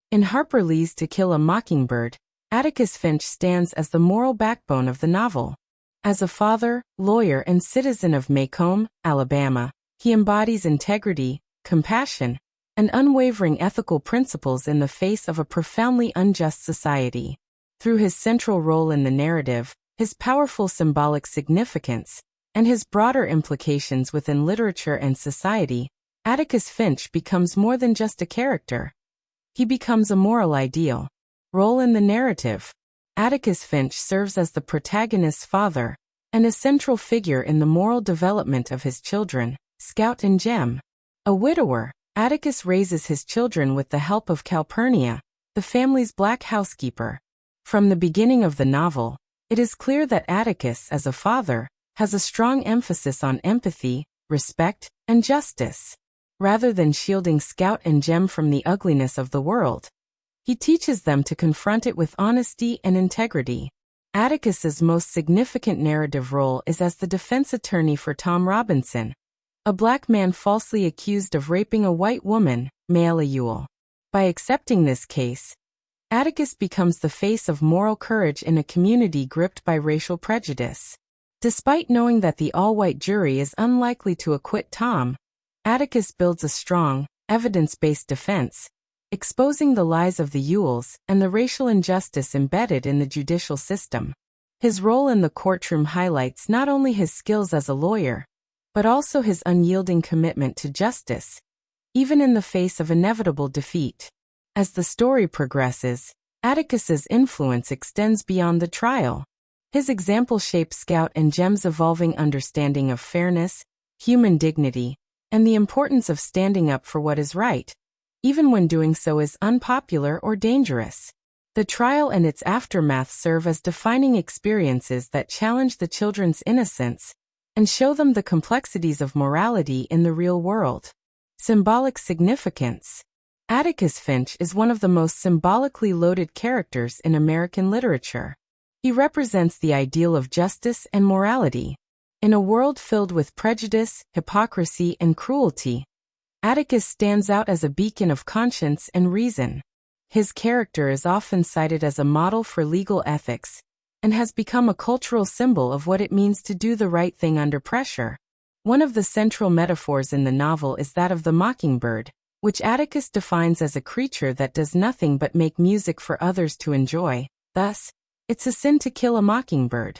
In Harper Lee's To Kill a Mockingbird, Atticus Finch stands as the moral backbone of the novel. As a father, lawyer, and citizen of Macomb, Alabama, he embodies integrity, compassion, and unwavering ethical principles in the face of a profoundly unjust society. Through his central role in the narrative, his powerful symbolic significance, and his broader implications within literature and society, Atticus Finch becomes more than just a character. He becomes a moral ideal. Role in the narrative. Atticus Finch serves as the protagonist's father, and a central figure in the moral development of his children, Scout and Jem. A widower, Atticus raises his children with the help of Calpurnia, the family's black housekeeper. From the beginning of the novel, it is clear that Atticus, as a father, has a strong emphasis on empathy, respect, and justice. Rather than shielding Scout and Jem from the ugliness of the world, he teaches them to confront it with honesty and integrity. Atticus's most significant narrative role is as the defense attorney for Tom Robinson, a black man falsely accused of raping a white woman, Mayla Ewell. By accepting this case, Atticus becomes the face of moral courage in a community gripped by racial prejudice. Despite knowing that the all-white jury is unlikely to acquit Tom, Atticus builds a strong, evidence-based defense, exposing the lies of the Ewells and the racial injustice embedded in the judicial system. His role in the courtroom highlights not only his skills as a lawyer, but also his unyielding commitment to justice, even in the face of inevitable defeat. As the story progresses, Atticus's influence extends beyond the trial. His example shapes Scout and Jem's evolving understanding of fairness, human dignity, and the importance of standing up for what is right, even when doing so is unpopular or dangerous. The trial and its aftermath serve as defining experiences that challenge the children's innocence and show them the complexities of morality in the real world. Symbolic significance. Atticus Finch is one of the most symbolically loaded characters in American literature. He represents the ideal of justice and morality. In a world filled with prejudice, hypocrisy, and cruelty, Atticus stands out as a beacon of conscience and reason. His character is often cited as a model for legal ethics, and has become a cultural symbol of what it means to do the right thing under pressure. One of the central metaphors in the novel is that of the mockingbird, which Atticus defines as a creature that does nothing but make music for others to enjoy. Thus, it's a sin to kill a mockingbird.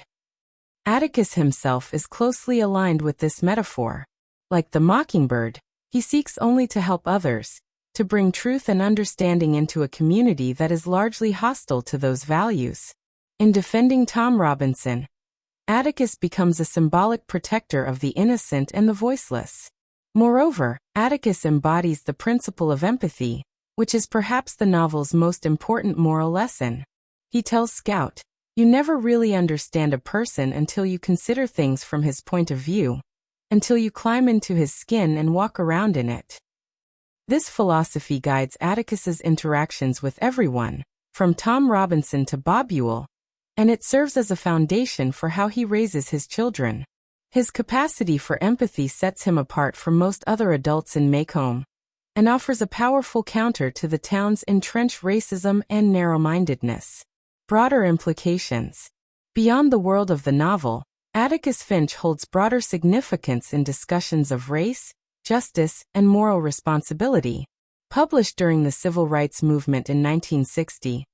Atticus himself is closely aligned with this metaphor. Like the mockingbird, he seeks only to help others, to bring truth and understanding into a community that is largely hostile to those values. In defending Tom Robinson, Atticus becomes a symbolic protector of the innocent and the voiceless. Moreover, Atticus embodies the principle of empathy, which is perhaps the novel's most important moral lesson. He tells Scout, "You never really understand a person until you consider things from his point of view, until you climb into his skin and walk around in it." This philosophy guides Atticus's interactions with everyone, from Tom Robinson to Bob Ewell, and it serves as a foundation for how he raises his children. His capacity for empathy sets him apart from most other adults in Macomb, and offers a powerful counter to the town's entrenched racism and narrow-mindedness. Broader implications. Beyond the world of the novel, Atticus Finch holds broader significance in discussions of race, justice, and moral responsibility. Published during the Civil Rights Movement in 1960,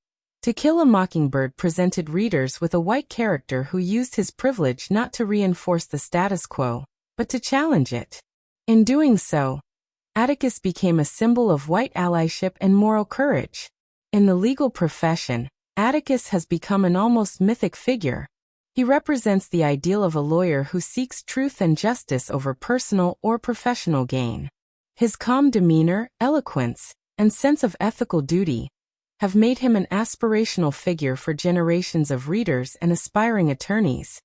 To Kill a Mockingbird presented readers with a white character who used his privilege not to reinforce the status quo, but to challenge it. In doing so, Atticus became a symbol of white allyship and moral courage. In the legal profession, Atticus has become an almost mythic figure. He represents the ideal of a lawyer who seeks truth and justice over personal or professional gain. His calm demeanor, eloquence, and sense of ethical duty have made him an aspirational figure for generations of readers and aspiring attorneys.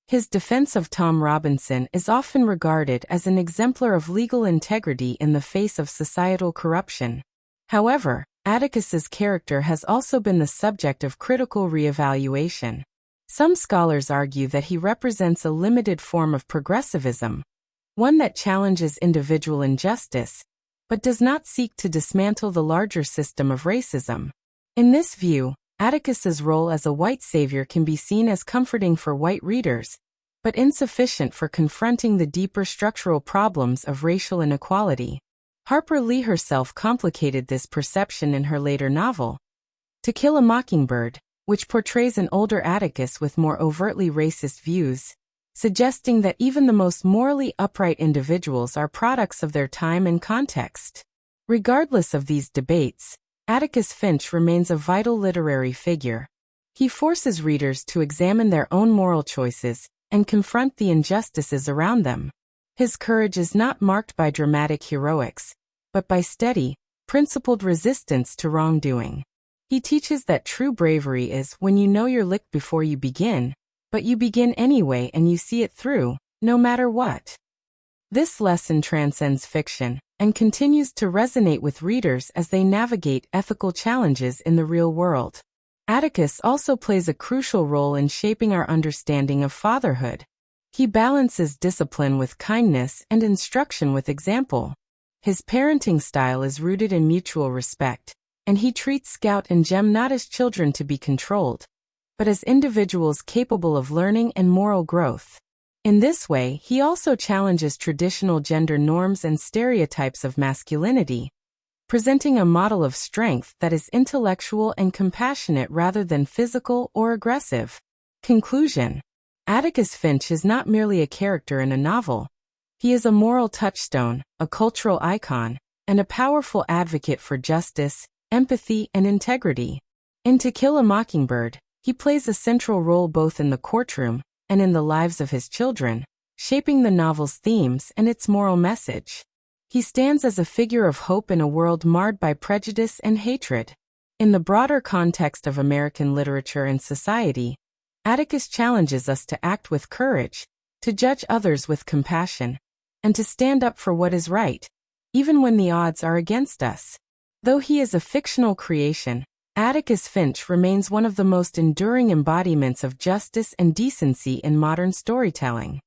His defense of Tom Robinson is often regarded as an exemplar of legal integrity in the face of societal corruption. However, Atticus's character has also been the subject of critical reevaluation. Some scholars argue that he represents a limited form of progressivism, one that challenges individual injustice, but does not seek to dismantle the larger system of racism. In this view, Atticus's role as a white savior can be seen as comforting for white readers, but insufficient for confronting the deeper structural problems of racial inequality. Harper Lee herself complicated this perception in her later novel, To Kill a Mockingbird, which portrays an older Atticus with more overtly racist views, suggesting that even the most morally upright individuals are products of their time and context. Regardless of these debates, Atticus Finch remains a vital literary figure. He forces readers to examine their own moral choices and confront the injustices around them. His courage is not marked by dramatic heroics, but by steady, principled resistance to wrongdoing. He teaches that true bravery is when you know you're licked before you begin, but you begin anyway and you see it through, no matter what. This lesson transcends fiction and continues to resonate with readers as they navigate ethical challenges in the real world. Atticus also plays a crucial role in shaping our understanding of fatherhood. He balances discipline with kindness and instruction with example. His parenting style is rooted in mutual respect, and he treats Scout and Jem not as children to be controlled, but as individuals capable of learning and moral growth. In this way, he also challenges traditional gender norms and stereotypes of masculinity, presenting a model of strength that is intellectual and compassionate rather than physical or aggressive. Conclusion: Atticus Finch is not merely a character in a novel. He is a moral touchstone, a cultural icon, and a powerful advocate for justice, empathy, and integrity. In To Kill a Mockingbird, he plays a central role both in the courtroom and in the lives of his children, shaping the novel's themes and its moral message. He stands as a figure of hope in a world marred by prejudice and hatred. In the broader context of American literature and society, Atticus challenges us to act with courage, to judge others with compassion, and to stand up for what is right, even when the odds are against us. Though he is a fictional creation, Atticus Finch remains one of the most enduring embodiments of justice and decency in modern storytelling.